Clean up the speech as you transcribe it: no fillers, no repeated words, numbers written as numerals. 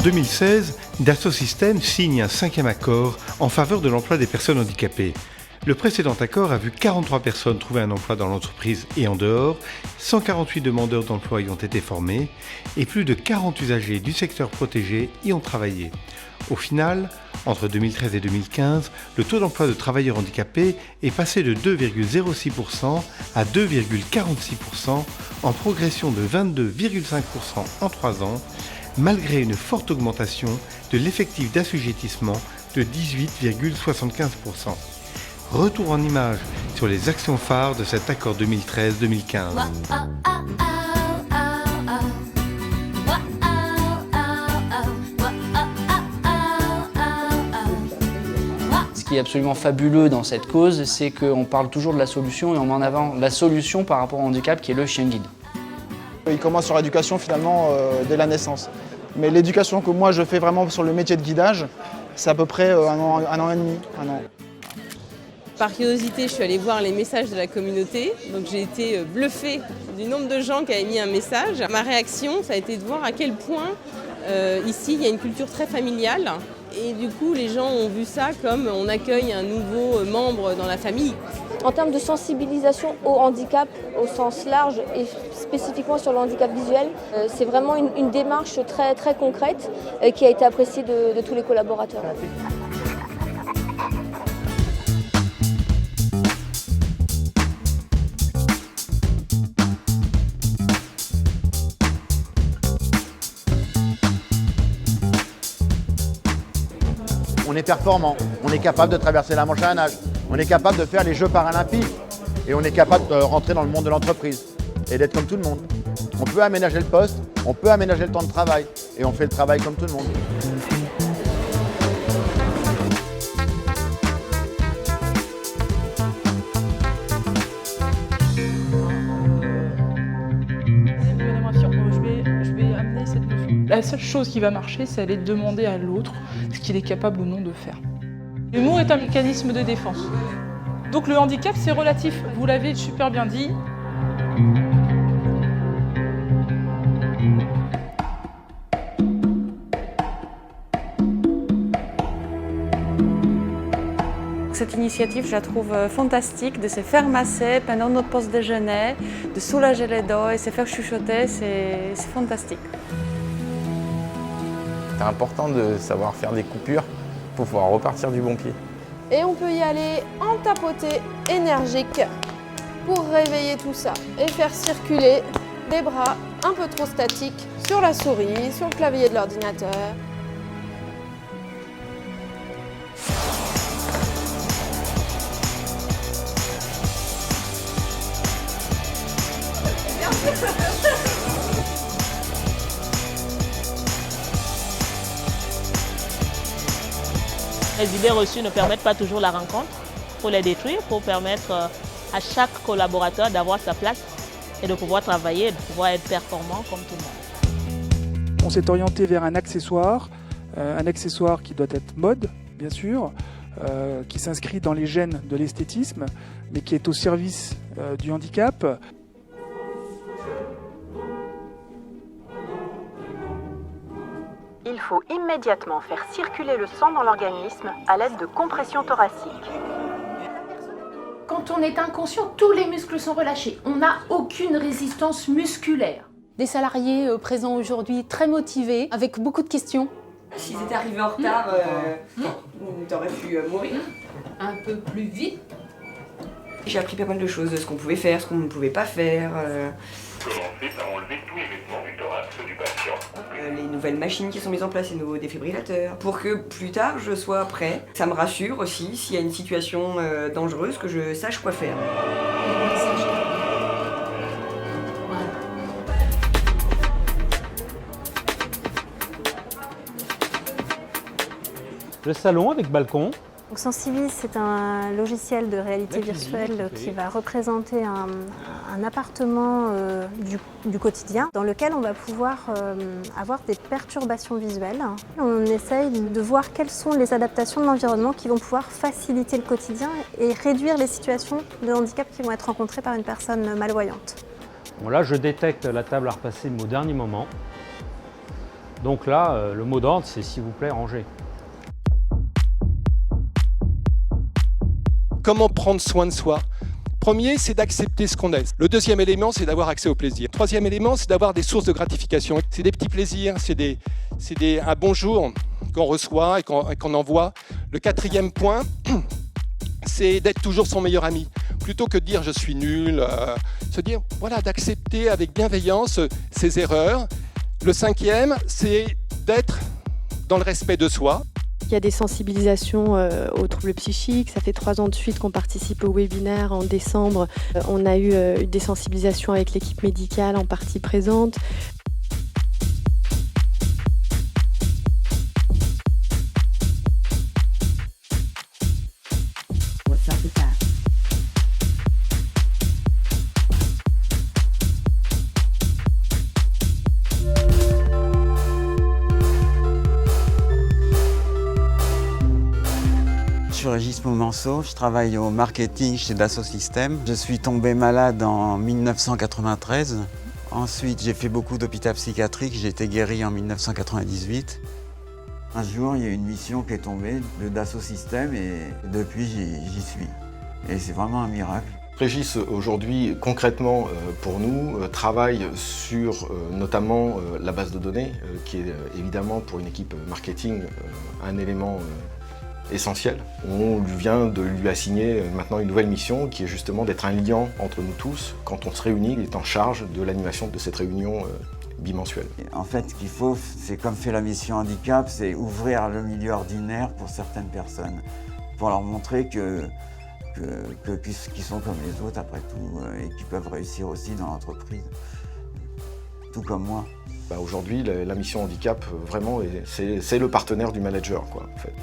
2016, Dassault Systèmes signe un 5e accord en faveur de l'emploi des personnes handicapées. Le précédent accord a vu 43 personnes trouver un emploi dans l'entreprise et en dehors, 148 demandeurs d'emploi y ont été formés et plus de 40 usagers du secteur protégé y ont travaillé. Au final, entre 2013 et 2015, le taux d'emploi de travailleurs handicapés est passé de 2,06% à 2,46%, en progression de 22,5% en 3 ans, malgré une forte augmentation de l'effectif d'assujettissement de 18,75%. Retour en images sur les actions phares de cet accord 2013-2015. Ce qui est absolument fabuleux dans cette cause, c'est qu'on parle toujours de la solution et on met en avant la solution par rapport au handicap qui est le chien guide. Il commence sur l'éducation finalement dès la naissance. Mais l'éducation que moi je fais vraiment sur le métier de guidage, c'est à peu près un an et demi, un an. Par curiosité, je suis allée voir les messages de la communauté. Donc j'ai été bluffée du nombre de gens qui avaient mis un message. Ma réaction, ça a été de voir à quel point ici il y a une culture très familiale. Et du coup, les gens ont vu ça comme on accueille un nouveau membre dans la famille. En termes de sensibilisation au handicap au sens large et spécifiquement sur le handicap visuel, c'est vraiment une démarche très, très concrète qui a été appréciée de tous les collaborateurs. On est performant, on est capable de traverser la Manche à nage, on est capable de faire les Jeux paralympiques et on est capable de rentrer dans le monde de l'entreprise et d'être comme tout le monde. On peut aménager le poste, on peut aménager le temps de travail et on fait le travail comme tout le monde. La seule chose qui va marcher, c'est aller demander à l'autre ce qu'il est capable ou non de faire. L'humour est un mécanisme de défense. Donc le handicap, c'est relatif. Vous l'avez super bien dit. Cette initiative, je la trouve fantastique, de se faire masser pendant notre pause déjeuner, de soulager les dos et se faire chuchoter, c'est fantastique. C'est important de savoir faire des coupures pour pouvoir repartir du bon pied. Et on peut y aller en tapoter énergique pour réveiller tout ça et faire circuler des bras un peu trop statiques sur la souris, sur le clavier de l'ordinateur. Les idées reçues ne permettent pas toujours la rencontre. Il faut les détruire pour permettre à chaque collaborateur d'avoir sa place et de pouvoir travailler, de pouvoir être performant comme tout le monde. On s'est orienté vers un accessoire qui doit être mode, bien sûr, qui s'inscrit dans les gènes de l'esthétisme, mais qui est au service du handicap. Il faut immédiatement faire circuler le sang dans l'organisme à l'aide de compressions thoraciques. Quand on est inconscient, tous les muscles sont relâchés. On n'a aucune résistance musculaire. Des salariés présents aujourd'hui très motivés, avec beaucoup de questions. S'ils étaient arrivés en retard, t'aurais pu mourir. Un peu plus vite. J'ai appris pas mal de choses, ce qu'on pouvait faire, ce qu'on ne pouvait pas faire. Commencer par enlever tous les vêtements du thorax du patient. Les nouvelles machines qui sont mises en place, les nouveaux défibrillateurs. Pour que plus tard je sois prêt. Ça me rassure aussi s'il y a une situation dangereuse, que je sache quoi faire. Le salon avec balcon. Donc Sensivis, c'est un logiciel de réalité virtuelle qui va représenter un appartement du quotidien dans lequel on va pouvoir avoir des perturbations visuelles. On essaye de voir quelles sont les adaptations de l'environnement qui vont pouvoir faciliter le quotidien et réduire les situations de handicap qui vont être rencontrées par une personne malvoyante. Bon, là, je détecte la table à repasser au dernier moment. Donc là, le mot d'ordre, c'est s'il vous plaît, rangez. Comment prendre soin de soi? Premier, c'est d'accepter ce qu'on est. Le deuxième élément, c'est d'avoir accès au plaisir. Le troisième élément, c'est d'avoir des sources de gratification. C'est des petits plaisirs, c'est un bonjour qu'on reçoit et qu'on envoie. Le quatrième point, c'est d'être toujours son meilleur ami. Plutôt que de dire je suis nul, se dire voilà, d'accepter avec bienveillance ses erreurs. Le cinquième, c'est d'être dans le respect de soi. Il y a des sensibilisations aux troubles psychiques. Ça fait 3 ans de suite qu'on participe au webinaire. En décembre, on a eu des sensibilisations avec l'équipe médicale en partie présente. Je suis Régis Moumenceau, je travaille au marketing chez Dassault Systèmes. Je suis tombé malade en 1993. Ensuite, j'ai fait beaucoup d'hôpital psychiatrique, j'ai été guéri en 1998. Un jour, il y a une mission qui est tombée de Dassault Systèmes et depuis, j'y suis. Et c'est vraiment un miracle. Régis, aujourd'hui, concrètement, pour nous, travaille sur notamment la base de données, qui est évidemment pour une équipe marketing un élément essentiel. On vient de lui assigner maintenant une nouvelle mission qui est justement d'être un lien entre nous tous. Quand on se réunit, il est en charge de l'animation de cette réunion bimensuelle. En fait, ce qu'il faut, c'est comme fait la mission handicap, c'est ouvrir le milieu ordinaire pour certaines personnes, pour leur montrer qu'ils sont comme les autres après tout et qu'ils peuvent réussir aussi dans l'entreprise, tout comme moi. Aujourd'hui, la mission handicap, vraiment, c'est le partenaire du manager, quoi, en fait.